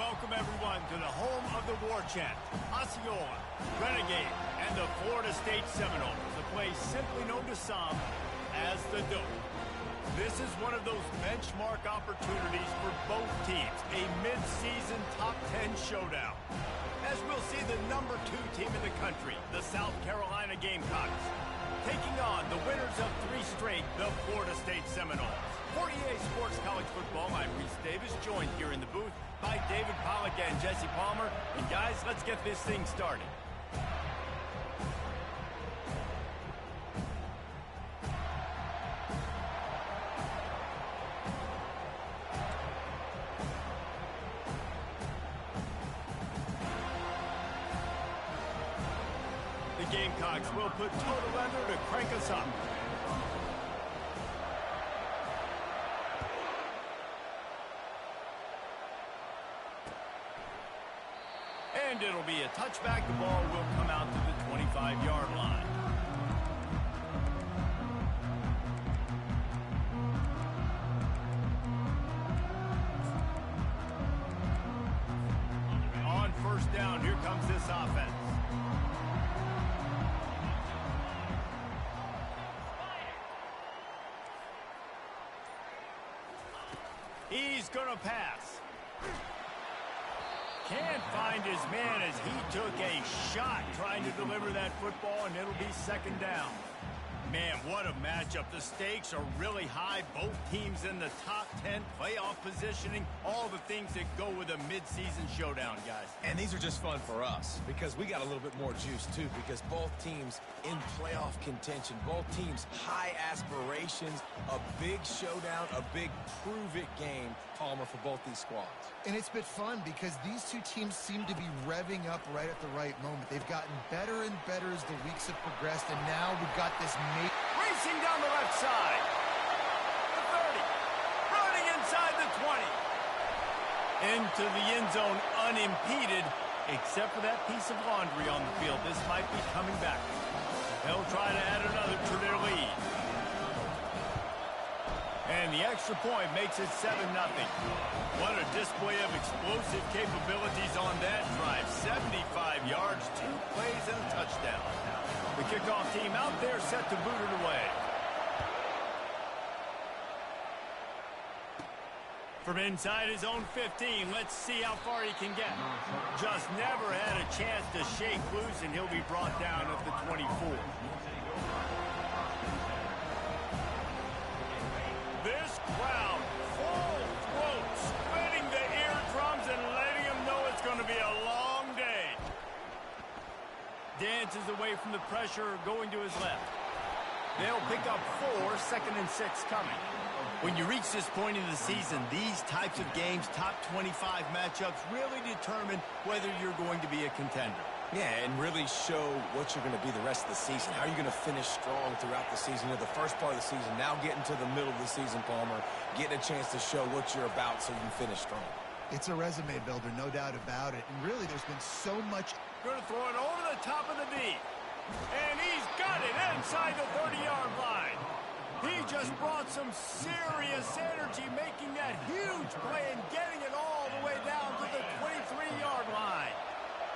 welcome everyone to the home of the war chant, Osceola, Renegade, and the Florida State Seminoles, a place simply known to some as the Dope. This is one of those benchmark opportunities for both teams, a mid-season top 10 showdown. As we'll see the number 2 team in the country, the South Carolina Gamecocks, taking on the winners of 3 straight, the Florida State Seminoles. For EA Sports College Football, I'm Reese Davis, joined here in the booth by David Pollack and Jesse Palmer. And guys, let's get this thing started. The Gamecocks will put total leather to crank us up. And it'll be a touchback. The ball will come out to the 25-yard line. On first down, here comes this offense. He's gonna pass. Can't find his man as he took a shot trying to deliver that football, and it'll be second down. Man, what a matchup. The stakes are really high. Both teams in the top 10, playoff positioning, all the things that go with a midseason showdown, guys. And these are just fun for us because we got a little bit more juice, too, because both teams in playoff contention, both teams high aspirations, a big showdown, a big prove-it game, Palmer, for both these squads. And it's been fun because these two teams seem to be revving up right at the right moment. They've gotten better and better as the weeks have progressed, and now we've got this racing down the left side. The 30. Running inside the 20. Into the end zone unimpeded, except for that piece of laundry on the field. This might be coming back. They'll try to add another to their lead. And the extra point makes it 7-0. What a display of explosive capabilities on that drive. 75 yards, 2 plays, and a touchdown. The kickoff team out there set to boot it away. From inside his own 15, let's see how far he can get. Just never had a chance to shake loose, and he'll be brought down at the 24. This crowd, full throat, splitting the eardrums and letting them know it's going to be a long day. Dances away from the pressure, going to his left. They'll pick up 4, 2nd and 6 coming. When you reach this point in the season, these types of games, top 25 matchups, really determine whether you're going to be a contender. Yeah, and really show what you're going to be the rest of the season. How are you going to finish strong throughout the season? You know, the first part of the season, now getting to the middle of the season, Palmer, getting a chance to show what you're about so you can finish strong. It's a resume builder, no doubt about it. And really, there's been so much. Going to throw it over the top of the D. And he's got it inside the 30-yard line. He just brought some serious energy, making that huge play and getting it all the way down to the 23-yard line.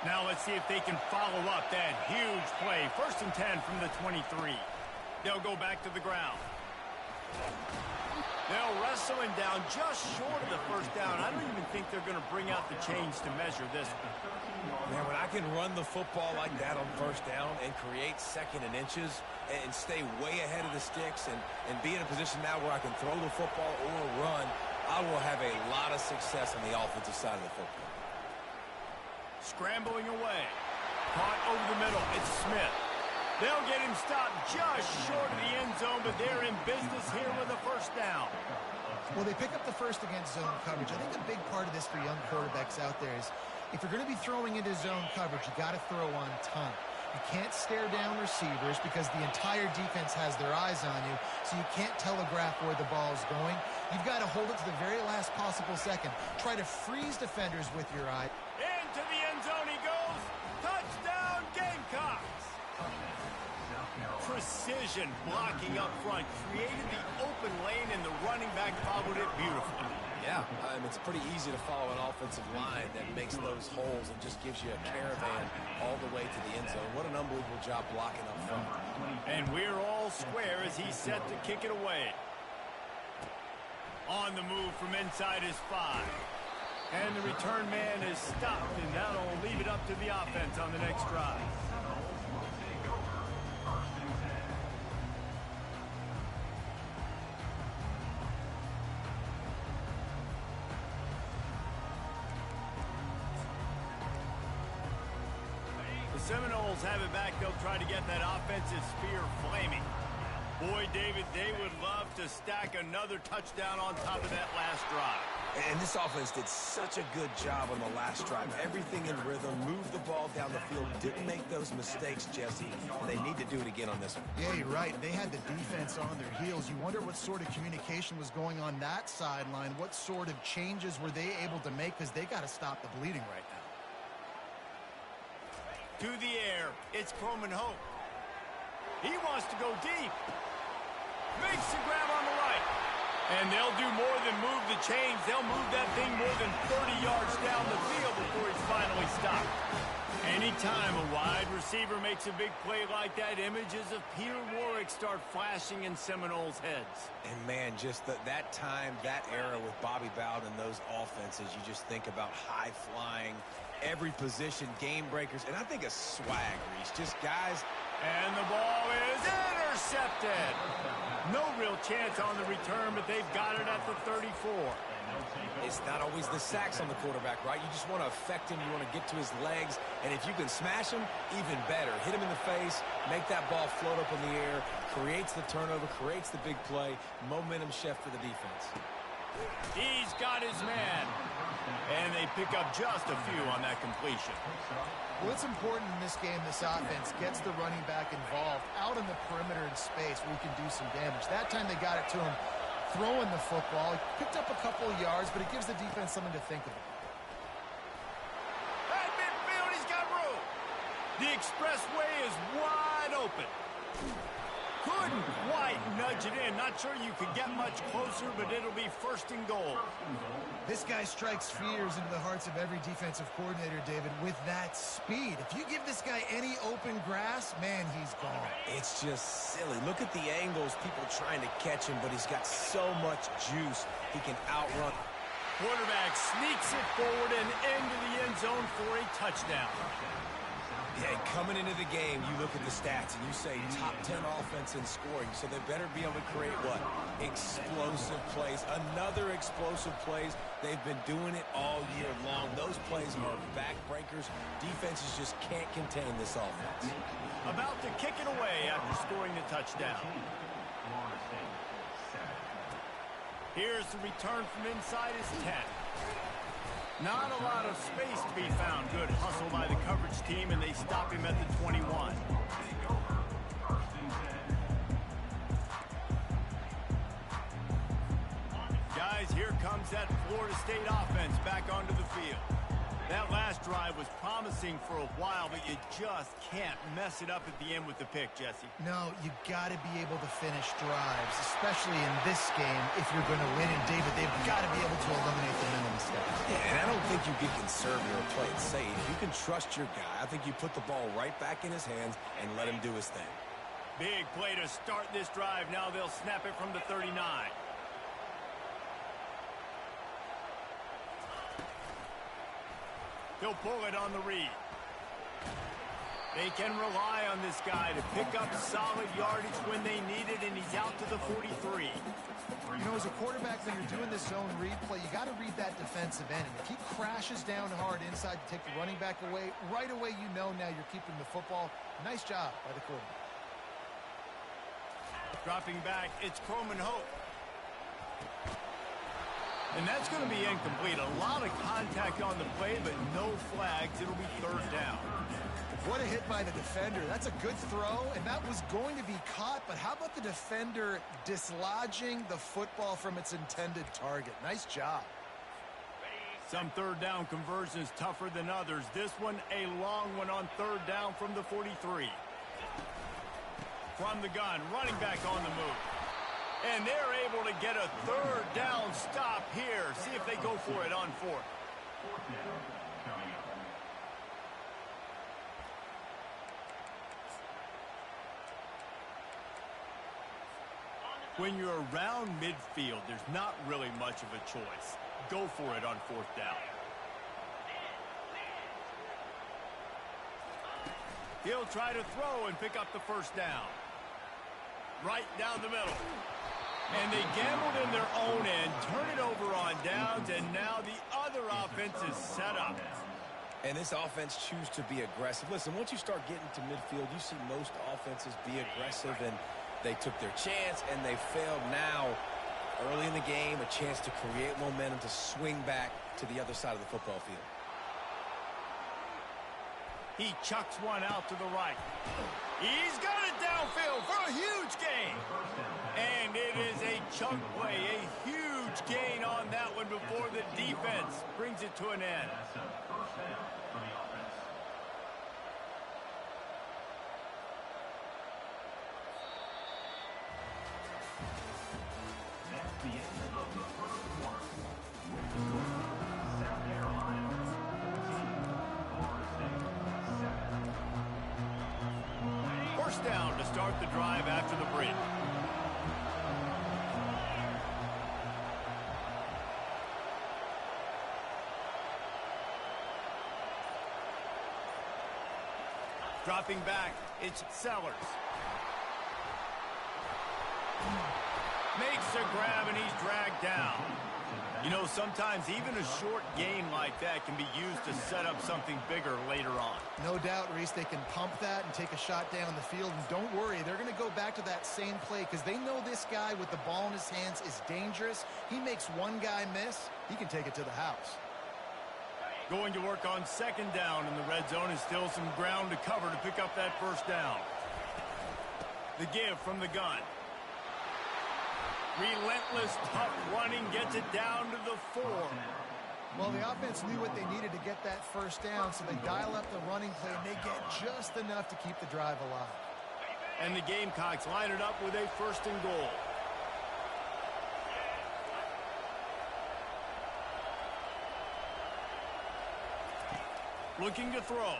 Now let's see if they can follow up that huge play. 1st and 10 from the 23. They'll go back to the ground. They'll wrestle him down just short of the first down. I don't even think they're going to bring out the chains to measure this one. Man, when I can run the football like that on first down and create 2nd and inches and stay way ahead of the sticks and be in a position now where I can throw the football or run, I will have a lot of success on the offensive side of the football. Scrambling away. Caught over the middle. It's Smith. They'll get him stopped just short of the end zone, but they're in business here with a first down. Well, they pick up the first against zone coverage. I think a big part of this for young quarterbacks out there is if you're going to be throwing into zone coverage, you got to throw on time. You can't stare down receivers because the entire defense has their eyes on you, so you can't telegraph where the ball's going. You've got to hold it to the very last possible second. Try to freeze defenders with your eye. Into the end zone he goes. Touchdown, Gamecocks. Precision blocking up front created the open lane, and the running back followed it beautifully. Yeah, it's pretty easy to follow an offensive line that makes those holes and just gives you a caravan all the way to the end zone. What an unbelievable job blocking up front. And we're all square as he's set to kick it away. On the move from inside his 5. And the return man is stopped, and that'll leave it up to the offense on the next drive. The Seminoles have it back. They'll try to get that offensive spear flaming. Boy, David, they would love to stack another touchdown on top of that last drive. And this offense did such a good job on the last drive. Everything in rhythm, moved the ball down the field, didn't make those mistakes, Jesse. They need to do it again on this one. Yeah, you're right. They had the defense on their heels. You wonder what sort of communication was going on that sideline. What sort of changes were they able to make, because they got to stop the bleeding right now. To the air, it's Croman Hope. He wants to go deep. Makes the grab on the right. And they'll do more than move the chains. They'll move that thing more than 30 yards down the field before he's finally stopped. Anytime a wide receiver makes a big play like that, images of Peter Warrick start flashing in Seminoles' heads. And, man, just that time, that era with Bobby Bowden and those offenses, you just think about high-flying, every position, game breakers, and I think a swag, Reese. Just guys. And the ball is intercepted. No real chance on the return, but they've got it at the 34. It's not always the sacks on the quarterback, right? You just want to affect him. You want to get to his legs. And if you can smash him, even better. Hit him in the face, make that ball float up in the air, creates the turnover, creates the big play, momentum shift for the defense. He's got his man. And they pick up just a few on that completion. Well, it's important in this game, this offense gets the running back involved out in the perimeter in space where he can do some damage. That time they got it to him throwing the football. He picked up a couple of yards, but it gives the defense something to think about. At midfield, he's got room. The expressway is wide open. Couldn't quite nudge it in. Not sure you could get much closer, but it'll be first and goal. This guy strikes fears into the hearts of every defensive coordinator, David, with that speed. If you give this guy any open grass, man, he's gone. It's just silly. Look at the angles, people trying to catch him, but he's got so much juice. He can outrun. Quarterback sneaks it forward and into the end zone for a touchdown. Yeah, coming into the game, you look at the stats and you say top 10 offense in scoring, so they better be able to create what? Explosive plays. Another explosive plays. They've been doing it all year long. Those plays are backbreakers. Defenses just can't contain this offense. About to kick it away after scoring the touchdown. Here's the return from inside his 10. Not a lot of space to be found. Good hustle by the coverage team, and they stop him at the 21. Guys, here comes that Florida State offense back onto the field. That last drive was promising for a while, but you just can't mess it up at the end with the pick, Jesse. No, you got to be able to finish drives, especially in this game if you're going to win. And, David, they've got to be able to eliminate the mental mistakes. Yeah, and I don't think you get conservative or play it safe. You can trust your guy. I think you put the ball right back in his hands and let him do his thing. Big play to start this drive. Now they'll snap it from the 39. He'll pull it on the read. They can rely on this guy to pick up solid yardage when they need it, and he's out to the 43. You know, as a quarterback, when you're doing this zone read play, you got to read that defensive end. And if he crashes down hard inside to take the running back away, right away you know now you're keeping the football. Nice job by the quarterback. Dropping back, it's Croman Hope. And that's going to be incomplete. A lot of contact on the play, but no flags. It'll be third down. What a hit by the defender. That's a good throw, and that was going to be caught. But how about the defender dislodging the football from its intended target? Nice job. Some third down conversions tougher than others. This one, a long one on third down from the 43. From the gun, running back on the move. And they're able to get a third down stop here. See if they go for it on fourth. When you're around midfield, there's not really much of a choice. Go for it on fourth down. He'll try to throw and pick up the first down. Right down the middle. And they gambled in their own end, turn it over on downs, and now the other offense is set up. And this offense choose to be aggressive. Listen, once you start getting to midfield, you see most offenses be aggressive, and they took their chance, and they failed. Now, early in the game, a chance to create momentum, to swing back to the other side of the football field. He chucks one out to the right. He's got it downfield for a huge gain. And it is a chunk play, a huge gain on that one before the defense brings it to an end. First down to start the drive after the break. Dropping back, it's Sellers. Makes a grab and he's dragged down. You know, sometimes even a short gain like that can be used to set up something bigger later on. No doubt, Reese, they can pump that and take a shot down the field. And don't worry, they're going to go back to that same play because they know this guy with the ball in his hands is dangerous. He makes one guy miss, he can take it to the house. Going to work on second down in the red zone, and still some ground to cover to pick up that first down. The give from the gun. Relentless, tough running gets it down to the 4. Well, the offense knew what they needed to get that first down, so they dial up the running play, and they get just enough to keep the drive alive. And the Gamecocks line it up with a first and goal. Looking to throw.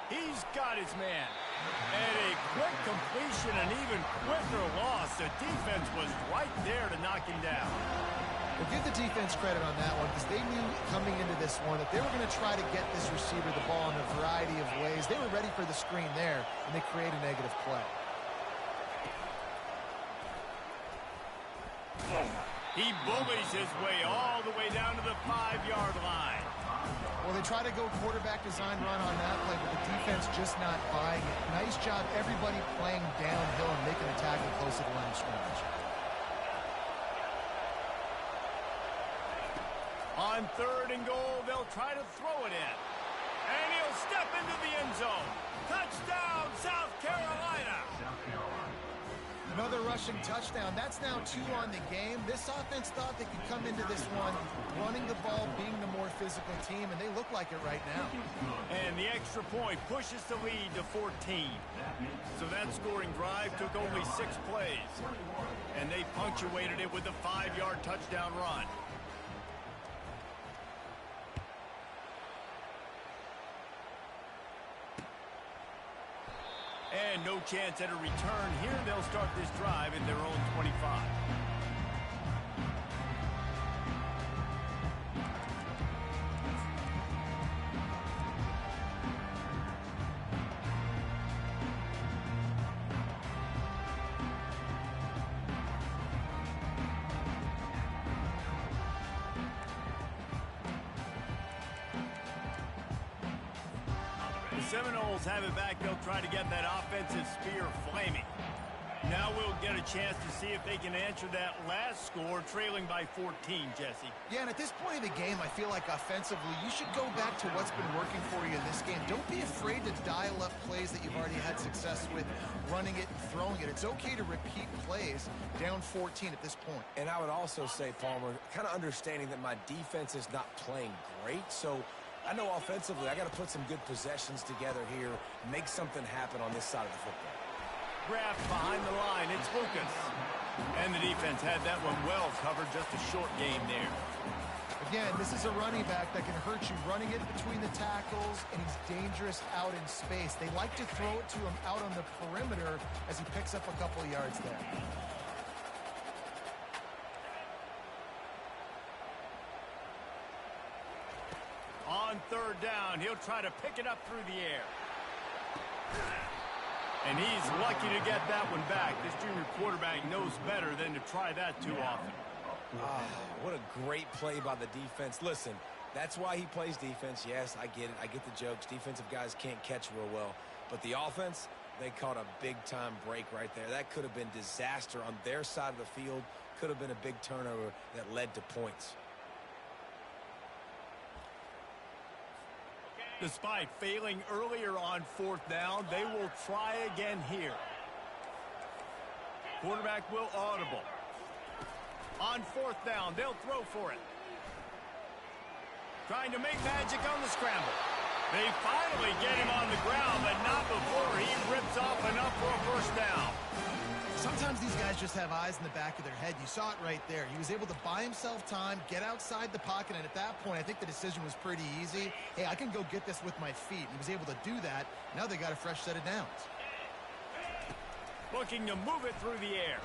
He's got his man. And a quick completion, an even quicker loss. The defense was right there to knock him down. Well, give the defense credit on that one because they knew coming into this one that they were going to try to get this receiver the ball in a variety of ways. They were ready for the screen there, and they create a negative play. He bullies his way all the way down to the 5-yard line. Well, they try to go quarterback design run on that play, but the defense just not buying it. Nice job, everybody playing downhill and making a tackle close to the line of scrimmage. On third and goal, they'll try to throw it in. And he'll step into the end zone. Touchdown, South Carolina. Another rushing touchdown. That's now 2 on the game. This offense thought they could come into this one running the ball, being the more physical team, and they look like it right now. And the extra point pushes the lead to 14. So that scoring drive took only 6 plays. And they punctuated it with a 5-yard touchdown run. And no chance at a return here. They'll start this drive in their own 25. Seminoles have it back. They'll try to get that offensive spear flaming. Now we'll get a chance to see if they can answer that last score, trailing by 14, Jesse. Yeah, and at this point of the game, I feel like offensively, you should go back to what's been working for you in this game. Don't be afraid to dial up plays that you've already had success with, running it and throwing it. It's okay to repeat plays down 14 at this point. And I would also say, Palmer, kind of understanding that my defense is not playing great, so I know offensively I got to put some good possessions together here, make something happen on this side of the football. grabbed behind the line. It's Lucas. And the defense had that one well covered. Just a short game there. Again, this is a running back that can hurt you running it between the tackles, and he's dangerous out in space. They like to throw it to him out on the perimeter as he picks up a couple of yards there. On third down, he'll try to pick it up through the air. And he's lucky to get that one back. This junior quarterback knows better than to try that too often. What a great play by the defense. Listen, that's why he plays defense. Yes, I get it. I get the jokes. Defensive guys can't catch real well. But the offense, they caught a big-time break right there. That could have been disaster on their side of the field. Could have been a big turnover that led to points. Despite failing earlier on fourth down, they will try again here. Quarterback will audible. On fourth down, they'll throw for it. Trying to make magic on the scramble. They finally get him on the ground, but not before he rips off enough for a first down. Sometimes these guys just have eyes in the back of their head. You saw it right there. He was able to buy himself time, get outside the pocket, and at that point, I think the decision was pretty easy. Hey, I can go get this with my feet. He was able to do that. Now they got a fresh set of downs. Looking to move it through the air.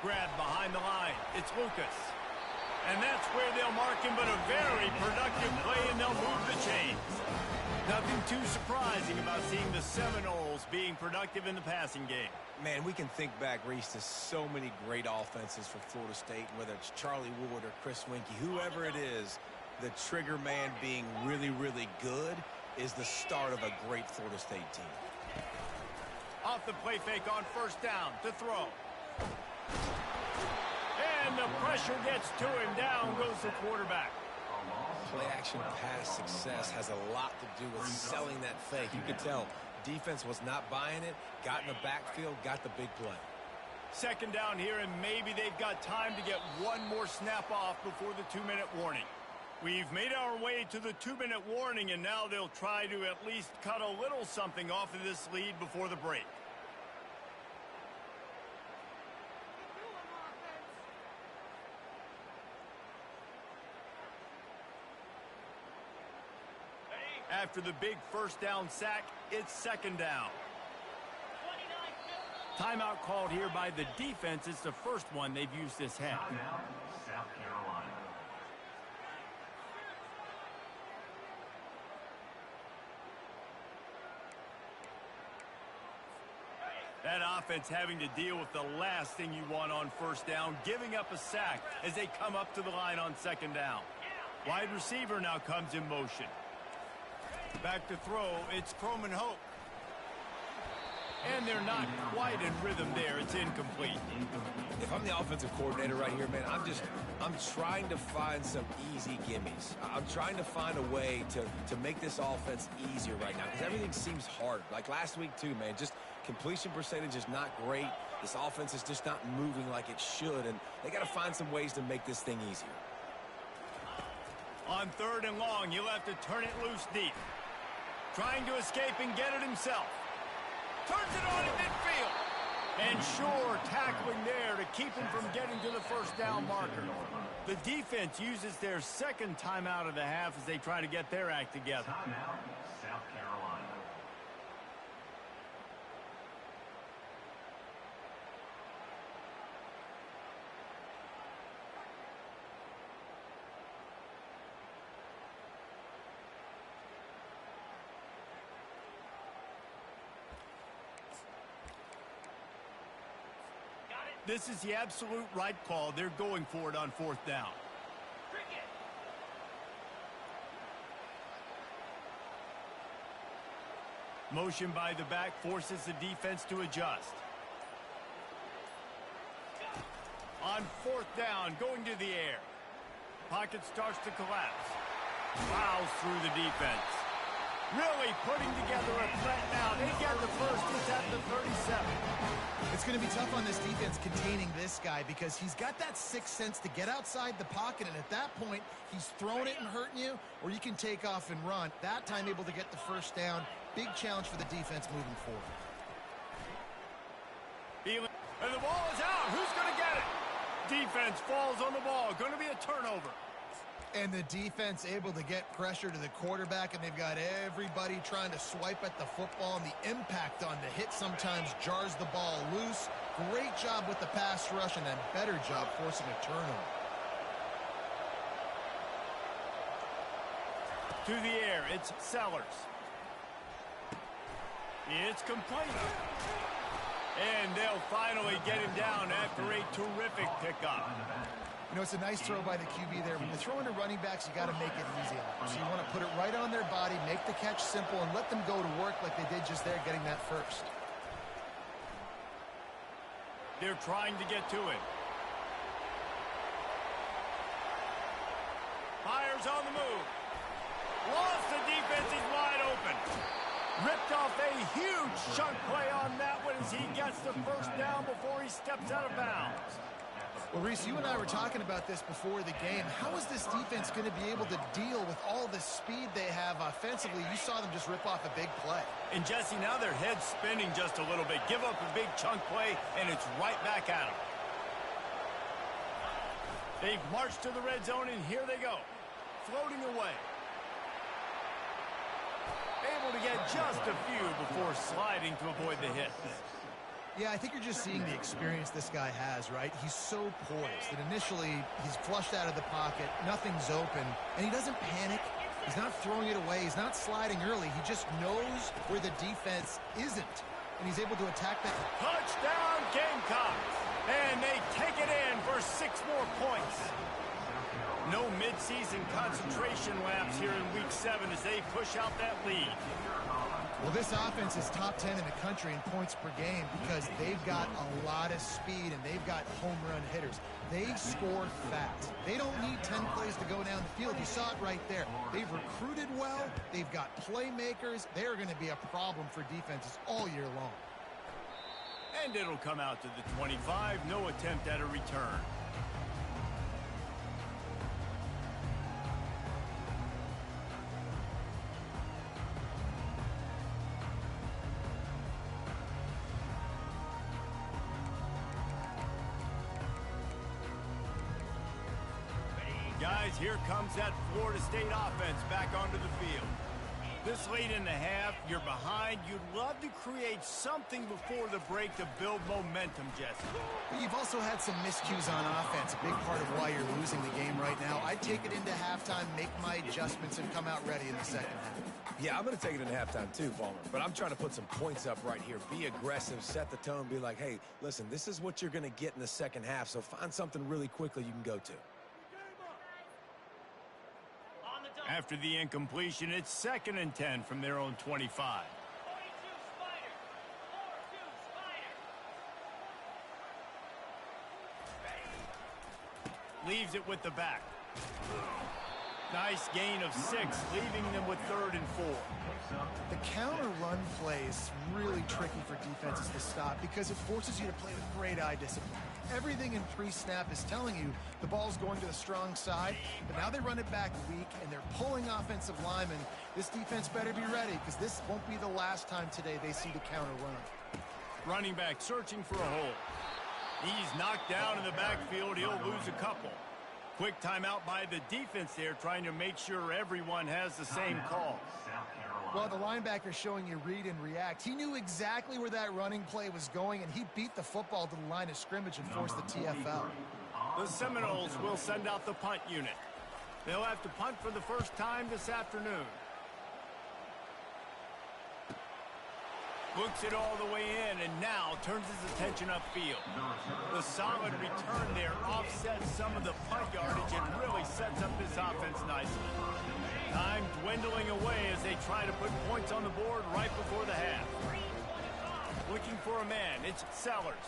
Grabbed behind the line. It's Lucas. And that's where they'll mark him, but a very productive play, and they'll move the chains. Nothing too surprising about seeing the Seminoles being productive in the passing game. Man, we can think back, Reese, to so many great offenses for Florida State, whether it's Charlie Ward or Chris Winkie, whoever it is, the trigger man being really, really good is the start of a great Florida State team. Off the play fake on first down to throw. And the pressure gets to him. Down goes the quarterback. Play-action pass success has a lot to do with selling that fake. You could tell defense was not buying it, got in the backfield, got the big play. Second down here, and maybe they've got time to get one more snap off before the 2-minute warning. We've made our way to the 2-minute warning, and now they'll try to at least cut a little something off of this lead before the break. After the big first down sack, it's second down. Timeout called here by the defense. It's the first one they've used this half. South Carolina. That offense having to deal with the last thing you want on first down, giving up a sack as they come up to the line on second down. Wide receiver now comes in motion. Back to throw, it's Croman Hope. And they're not quite in rhythm there. It's incomplete. If I'm the offensive coordinator right here, man, I'm trying to find some easy gimmies. I'm trying to find a way to make this offense easier right now because everything seems hard. Like last week too, man, just completion percentage is not great. This offense is just not moving like it should, and they got to find some ways to make this thing easier. On third and long, he'll have to turn it loose deep. Trying to escape and get it himself. Turns it on in midfield. And sure, tackling there to keep him from getting to the first down marker. The defense uses their second timeout of the half as they try to get their act together. Timeout, South Carolina. This is the absolute right call. They're going for it on fourth down. Motion by the back forces the defense to adjust. On fourth down, going to the air. Pocket starts to collapse. Fouls through the defense. Really putting together a threat now. They get the first. It's at the 37. It's going to be tough on this defense containing this guy because he's got that sixth sense to get outside the pocket, and at that point, he's throwing it and hurting you, or you can take off and run. That time able to get the first down. Big challenge for the defense moving forward. And the ball is out. Who's going to get it? Defense falls on the ball. Going to be a turnover. And the defense able to get pressure to the quarterback, and they've got everybody trying to swipe at the football, and the impact on the hit sometimes jars the ball loose. Great job with the pass rush, and then better job forcing a turnover. To the air, it's Sellers. It's complete. And they'll finally get him down after a terrific pickup. You know, it's a nice throw by the QB there. When you're throwing to running backs, you got to make it easy on them. So you want to put it right on their body, make the catch simple, and let them go to work like they did just there, getting that first. They're trying to get to it. Fires on the move. Lost the defense, he's wide open. Ripped off a huge chunk play on that one as he gets the first down before he steps out of bounds. Well, Reese, you and I were talking about this before the game. How is this defense going to be able to deal with all the speed they have offensively? You saw them just rip off a big play. And, Jesse, now their head's spinning just a little bit. Give up a big chunk play, and it's right back at them. They've marched to the red zone, and here they go. Floating away. Able to get just a few before sliding to avoid the hit. Yeah, I think you're just seeing the experience this guy has, right? He's so poised that initially he's flushed out of the pocket, nothing's open, and he doesn't panic. He's not throwing it away. He's not sliding early. He just knows where the defense isn't, and he's able to attack that. Touchdown, Gamecocks! And they take it in for 6 more points. No midseason concentration laps here in Week 7 as they push out that lead. Well, this offense is top 10 in the country in points per game because they've got a lot of speed and they've got home run hitters. They score fast. They don't need 10 plays to go down the field. You saw it right there. They've recruited well. They've got playmakers. They're going to be a problem for defenses all year long. And it'll come out to the 25. No attempt at a return. Guys, here comes that Florida State offense back onto the field. This late in the half, you're behind. You'd love to create something before the break to build momentum, Jesse. You've also had some miscues on offense, a big part of why you're losing the game right now. I'd take it into halftime, make my adjustments, and come out ready in the second half. Yeah, I'm going to take it into halftime too, Palmer. But I'm trying to put some points up right here. Be aggressive, set the tone, be like, hey, listen, this is what you're going to get in the second half, so find something really quickly you can go to. After the incompletion, it's 2nd and 10 from their own 25. Leaves it with the back. Nice gain of 6, leaving them with 3rd and 4. The counter run play is really tricky for defenses to stop because it forces you to play with great eye discipline. Everything in pre-snap is telling you the ball's going to the strong side, but now they run it back weak, and they're pulling offensive linemen. This defense better be ready because this won't be the last time today they see the counter run. Running back searching for a hole. He's knocked down in the backfield. He'll lose a couple. Quick timeout by the defense there, trying to make sure everyone has the same call. Well, the linebacker's showing you read and react. He knew exactly where that running play was going, and he beat the football to the line of scrimmage and forced the TFL. The Seminoles will send out the punt unit. They'll have to punt for the first time this afternoon. Looks it all the way in, and now turns his attention upfield. The solid return there offsets some of the punt yardage and really sets up this offense nicely. Time dwindling away as they try to put points on the board right before the half. Looking for a man, it's Sellers.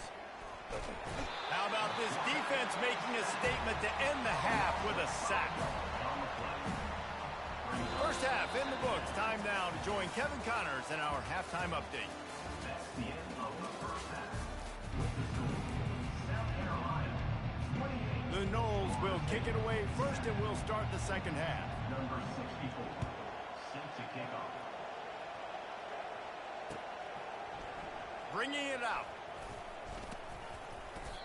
How about this defense making a statement to end the half with a sack? First half in the books. Time now to join Kevin Connors in our halftime update. That's the end of the first half. South Carolina, 28. The Noles will kick it away first, and we'll start the second half. Number 64, set to kick off. Bringing it out.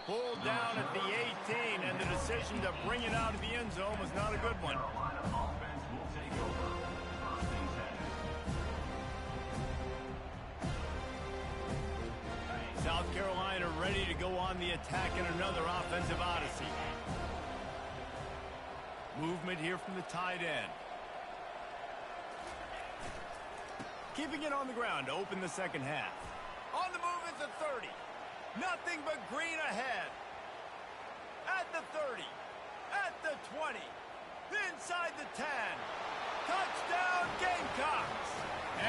Pulled down at the 18, and the decision to bring it out of the end zone was not a good one. Carolina offense will take over. First and 10. South Carolina ready to go on the attack in another offensive odyssey. Movement here from the tight end. Keeping it on the ground to open the second half. On the move at the 30. Nothing but green ahead. At the 30. At the 20. Inside the 10. Touchdown Gamecocks.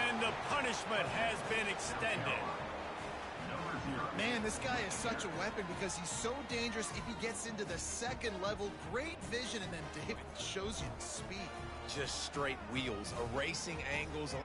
And the punishment has been extended. Man, this guy is such a weapon because he's so dangerous if he gets into the second level. Great vision, and then David shows you the speed. Just straight wheels, erasing angles.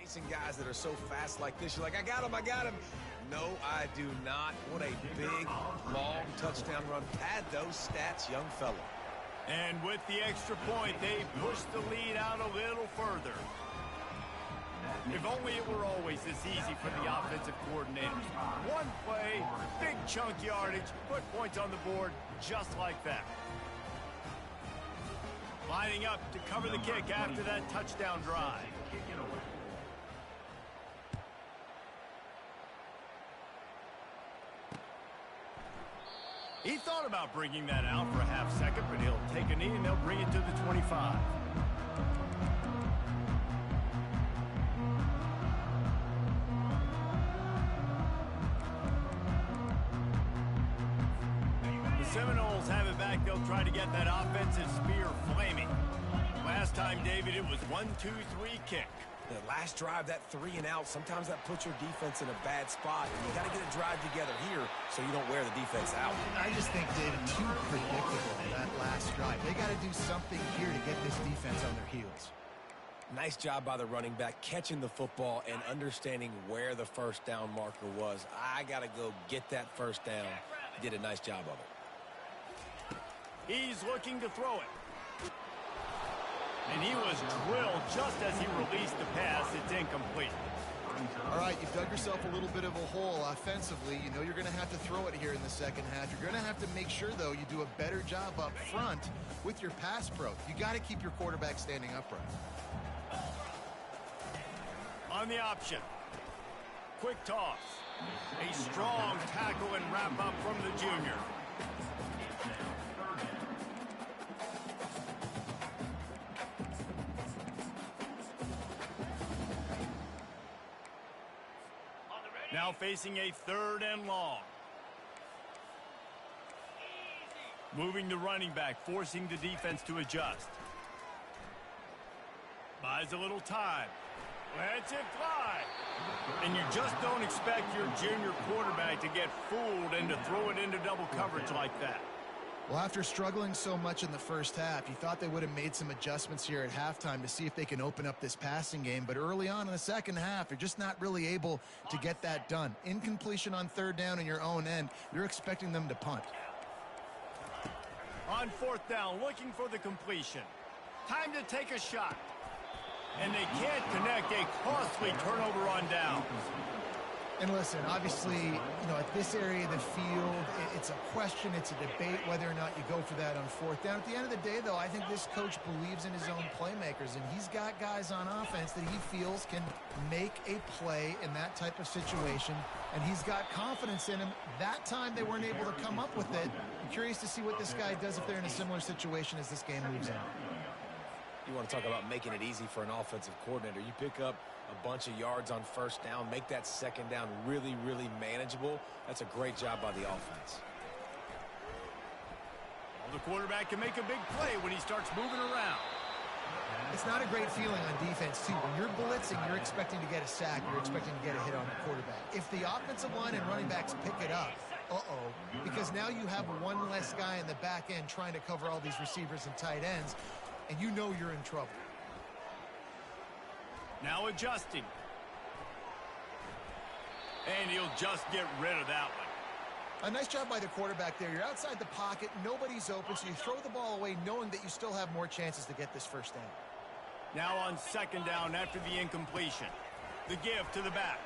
Chasing guys that are so fast like this, you're like, I got him, I got him. No, I do not. What a big, long touchdown run. Pad those stats, young fella. And with the extra point, they push the lead out a little further. If only it were always this easy for the offensive coordinators. One play, big chunk yardage, put points on the board just like that. Lining up to cover the kick after that touchdown drive. He thought about bringing that out for a half second, but he'll take a knee and they'll bring it to the 25. The Seminoles have it back. They'll try to get that offensive spear flaming. Last time, David, it was 1-2-3 kick. The last drive, that 3 and out, sometimes that puts your defense in a bad spot. And you got to get a drive together here so you don't wear the defense out. I just think, David, too predictable, that last drive. They got to do something here to get this defense on their heels. Nice job by the running back, catching the football and understanding where the first down marker was. I got to go get that first down. He did a nice job of it. He's looking to throw it. And he was drilled just as he released the pass. It's incomplete. All right, you've dug yourself a little bit of a hole offensively. You know you're going to have to throw it here in the second half. You're going to have to make sure, though, you do a better job up front with your pass pro. You got to keep your quarterback standing upright. On the option. Quick toss. A strong tackle and wrap up from the junior. Now facing a 3rd and long. Moving the running back, forcing the defense to adjust. Buys a little time. Lets it fly. And you just don't expect your junior quarterback to get fooled and to throw it into double coverage like that. Well, after struggling so much in the first half, you thought they would have made some adjustments here at halftime to see if they can open up this passing game. But early on in the second half, you're just not really able to get that done. Incompletion on 3rd down in your own end, you're expecting them to punt. On 4th down, looking for the completion. Time to take a shot. And they can't connect. A costly turnover on down. And listen, obviously, you know, at this area of the field, it's a question, it's a debate whether or not you go for that on 4th down. At the end of the day, though, I think this coach believes in his own playmakers, and he's got guys on offense that he feels can make a play in that type of situation, and he's got confidence in him. That time, they weren't able to come up with it. I'm curious to see what this guy does if they're in a similar situation as this game moves on. You want to talk about making it easy for an offensive coordinator. You pick up a bunch of yards on 1st down, make that 2nd down really, really manageable. That's a great job by the offense. Well, the quarterback can make a big play when he starts moving around. It's not a great feeling on defense, too. When you're blitzing, you're expecting to get a sack. You're expecting to get a hit on the quarterback. If the offensive line and running backs pick it up, Uh-oh, because now you have one less guy in the back end trying to cover all these receivers and tight ends, and you know you're in trouble. Now adjusting. And he'll just get rid of that one. A nice job by the quarterback there. You're outside the pocket, nobody's open, so you throw the ball away knowing that you still have more chances to get this first down. Now on second down after the incompletion. The give to the back.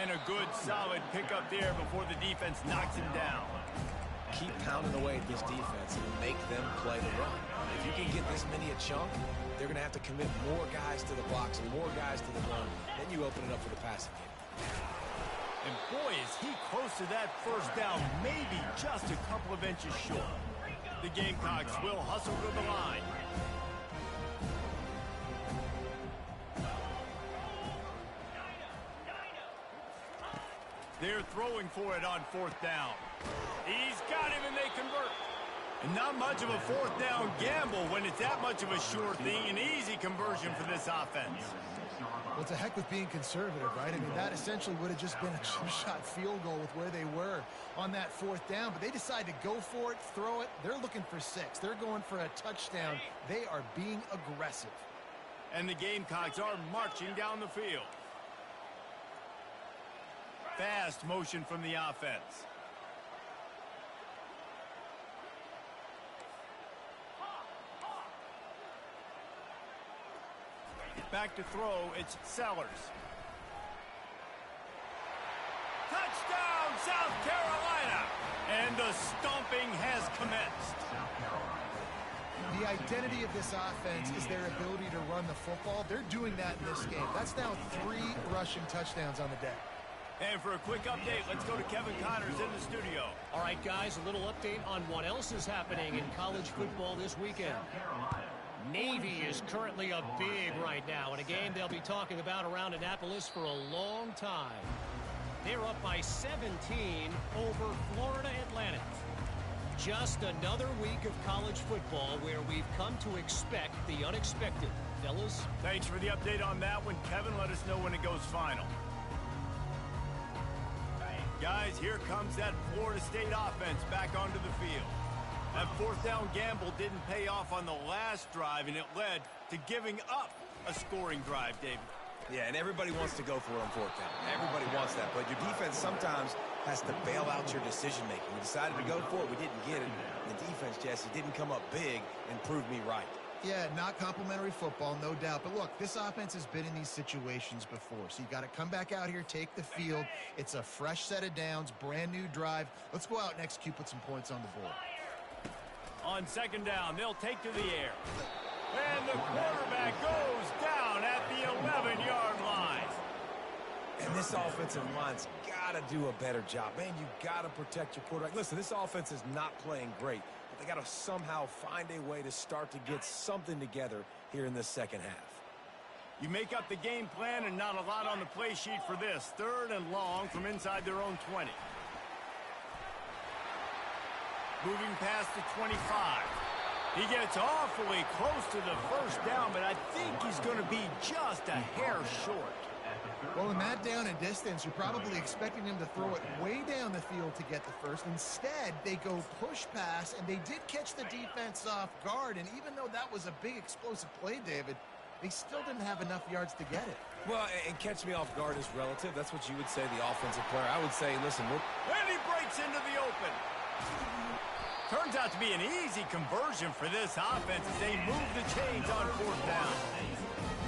And a good, solid pickup there before the defense knocks him down. Keep pounding away at this defense and make them play the run. If you can get this many a chunk, they're going to have to commit more guys to the box and more guys to the run. Then you open it up for the passing game. And boy, is he close to that first down, maybe just a couple of inches short. The Gamecocks will hustle to the line. They're throwing for it on fourth down. He's got him and they convert. And not much of a fourth down gamble when it's that much of a sure thing. An easy conversion for this offense. Well, it's a heck with being conservative, right? I mean, that essentially would have just been a chip-shot field goal with where they were on that fourth down. But they decide to go for it, throw it. They're looking for 6. They're going for a touchdown. They are being aggressive. And the Gamecocks are marching down the field. Fast motion from the offense. Back to throw, it's Sellers. Touchdown, South Carolina! And the stomping has commenced. The identity of this offense is their ability to run the football. They're doing that in this game. That's now 3 rushing touchdowns on the day. And for a quick update, let's go to Kevin Connors in the studio. All right, guys, a little update on what else is happening in college football this weekend. Navy is currently up big right now in a game they'll be talking about around Annapolis for a long time. They're up by 17 over Florida Atlantic. Just another week of college football where we've come to expect the unexpected. Fellas? Thanks for the update on that one, Kevin. Let us know when it goes final. Guys, here comes that Florida State offense back onto the field. That fourth down gamble didn't pay off on the last drive, and it led to giving up a scoring drive, David. Yeah, and everybody wants to go for it on fourth down. Everybody wants that, but your defense sometimes has to bail out your decision-making. We decided to go for it. We didn't get it. The defense, Jesse, didn't come up big and prove me right. Yeah, not complimentary football, no doubt. But look, this offense has been in these situations before. So you got to come back out here, take the field. It's a fresh set of downs, brand new drive. Let's go out and execute, put some points on the board. On second down, they'll take to the air. And the quarterback goes down at the 11-yard line. And this offensive line's got to do a better job. Man, you got to protect your quarterback. Listen, this offense is not playing great, but they got to somehow find a way to start to get something together here in the second half. You make up the game plan and not a lot on the play sheet for this. 3rd and long from inside their own 20. Moving past the 25. He gets awfully close to the first down, but I think he's going to be just a hair short. Well, in that down and distance, you're probably expecting him to throw it way down the field to get the first. Instead, they go push pass, and they did catch the defense off guard. And even though that was a big explosive play, David, they still didn't have enough yards to get it. Well, and catch me off guard is relative. That's what you would say, the offensive player. I would say, listen, and he breaks into the open. Turns out to be an easy conversion for this offense as they move the chains on fourth down.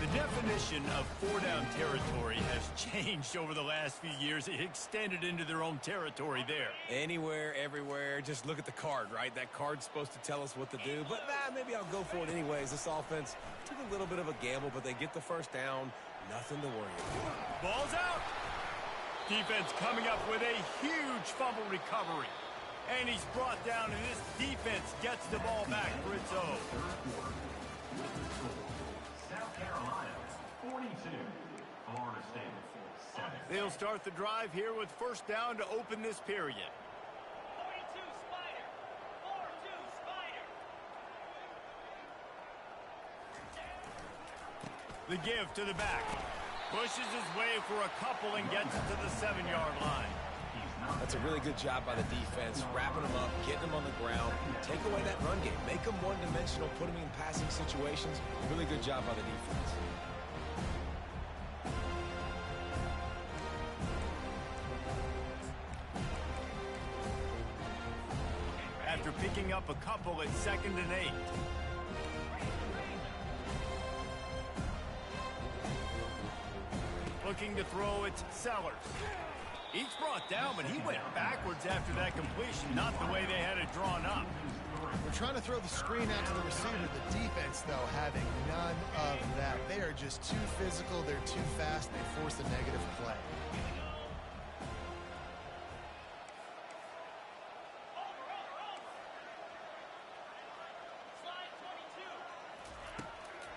The definition of four-down territory has changed over the last few years. It extended into their own territory there. Anywhere, everywhere, just look at the card, right? That card's supposed to tell us what to do, but maybe I'll go for it anyways. This offense took a little bit of a gamble, but they get the first down. Nothing to worry about. Ball's out. Defense coming up with a huge fumble recovery. And he's brought down, and this defense gets the ball back for its own. South Carolina, 42. Florida State, 7. They'll start the drive here with first down to open this period. 42 Spider. 4-2 Spider. The give to the back. Pushes his way for a couple and gets it to the 7-yard line. That's a really good job by the defense, wrapping them up, getting them on the ground, take away that run game, make them one-dimensional, put them in passing situations. Really good job by the defense. After picking up a couple at 2nd and 8. Looking to throw, it's Sellers. He's brought down, but he went backwards after that completion, not the way they had it drawn up. We're trying to throw the screen out to the receiver. The defense, though, having none of that. They are just too physical. They're too fast. They force a negative play.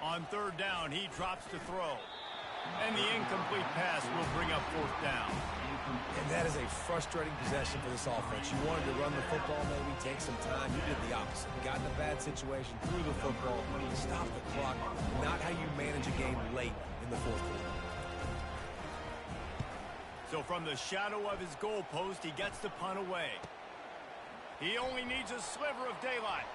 On 3rd down, he drops to throw. And the incomplete pass will bring up 4th down. And that is a frustrating possession for this offense. You wanted to run the football, maybe take some time. You did the opposite. Got in a bad situation, threw the football, stopped the clock. Not how you manage a game late in the 4th quarter. So from the shadow of his goalpost, he gets the punt away. He only needs a sliver of daylight.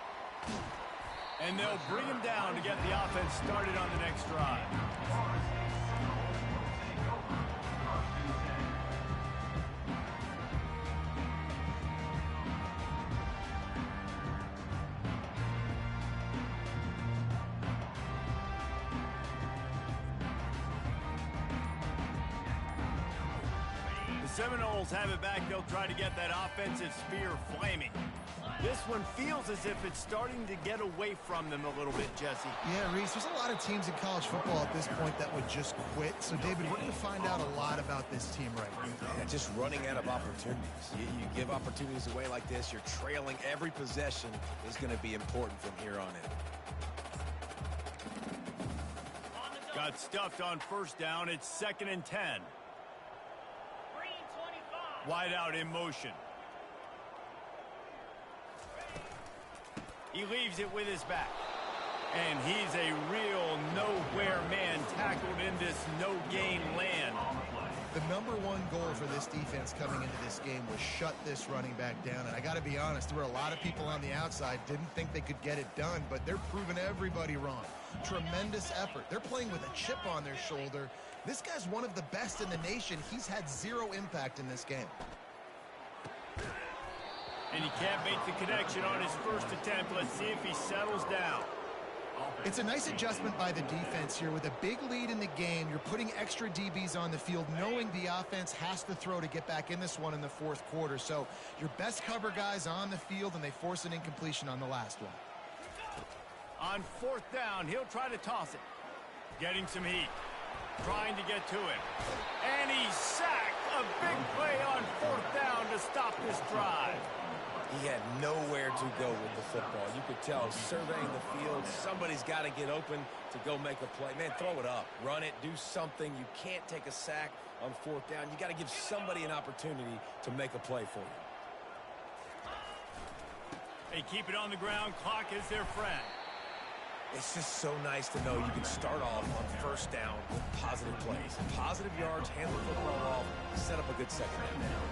And they'll bring him down to get the offense started on the next drive. The Seminoles have it back. They'll try to get that offensive spear flaming. This one feels as if it's starting to get away from them a little bit, Jesse. Yeah, Reese, there's a lot of teams in college football at this point that would just quit. So, David, we're going to find out a lot about this team right now. Yeah, just running out of opportunities. You give opportunities away like this, you're trailing. Every possession is going to be important from here on in. Got stuffed on 1st down. It's 2nd and 10. Green 25. Wide out in motion. He leaves it with his back. And he's a real nowhere man tackled in this no-gain land. The #1 goal for this defense coming into this game was shut this running back down. And I got to be honest, there were a lot of people on the outside didn't think they could get it done, but they're proving everybody wrong. Tremendous effort. They're playing with a chip on their shoulder. This guy's one of the best in the nation. He's had 0 impact in this game. And he can't make the connection on his first attempt. Let's see if he settles down. It's a nice adjustment by the defense here. With a big lead in the game, you're putting extra DBs on the field, knowing the offense has to throw to get back in this one in the 4th quarter. So your best cover guys on the field, and they force an incompletion on the last one. On 4th down, he'll try to toss it. Getting some heat. Trying to get to it. And he's sacked. A big play on 4th down to stop this drive. He had nowhere to go with the football. You could tell, surveying the field, somebody's got to get open to go make a play. Man, throw it up, run it, do something. You can't take a sack on 4th down. You got to give somebody an opportunity to make a play for you. They keep it on the ground. Clock is their friend. It's just so nice to know you can start off on 1st down with positive plays. Positive yards, hand the football off, set up a good 2nd down.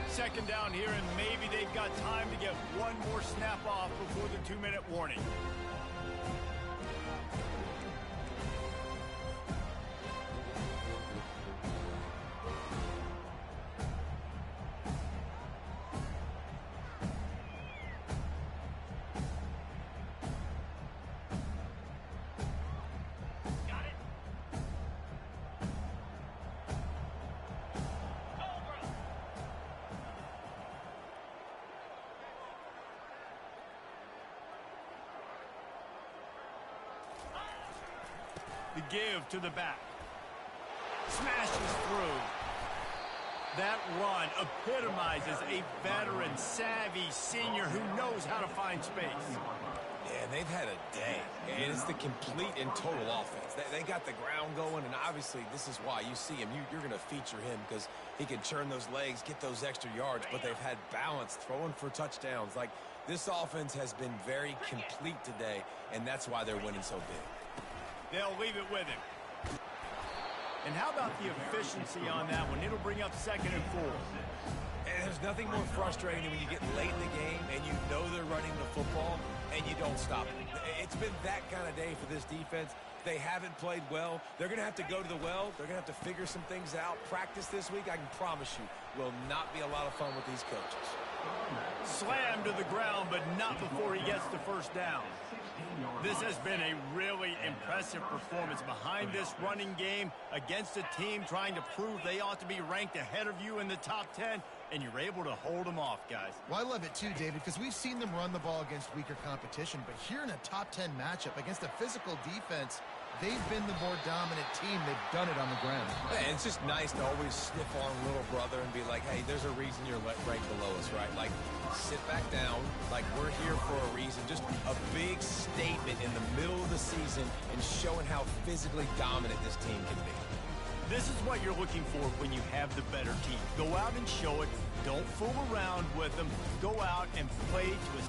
2nd down here, and maybe they've got time to get one more snap off before the 2-minute warning. The give to the back. Smashes through. That run epitomizes a veteran, savvy senior who knows how to find space. Yeah, they've had a day. And it's the complete and total offense. They got the ground going, and obviously this is why you see him. You're going to feature him because he can churn those legs, get those extra yards, but they've had balance, throwing for touchdowns. Like, This offense has been very complete today, and that's why they're winning so big. They'll leave it with him. And how about the efficiency on that one? It'll bring up 2nd and 4. And there's nothing more frustrating than when you get late in the game and you know they're running the football and you don't stop it. It's been that kind of day for this defense. They haven't played well. They're going to have to go to the well. They're going to have to figure some things out. Practice this week, I can promise you, will not be a lot of fun with these coaches. Slammed to the ground, but not before he gets the first down. This has been a really impressive performance behind this running game against a team trying to prove they ought to be ranked ahead of you in the top 10, and you're able to hold them off, guys. Well, I love it too, David, because we've seen them run the ball against weaker competition, but here in a top 10 matchup against a physical defense, they've been the more dominant team. They've done it on the ground. And it's just nice to always sniff on little brother and be like, hey, there's a reason you're ranked below us, right? Like, sit back down. Like, we're here for a reason. Just a big statement in the middle of the season and showing how physically dominant this team can be. This is what you're looking for when you have the better team. Go out and show it. Don't fool around with them. Go out and play to his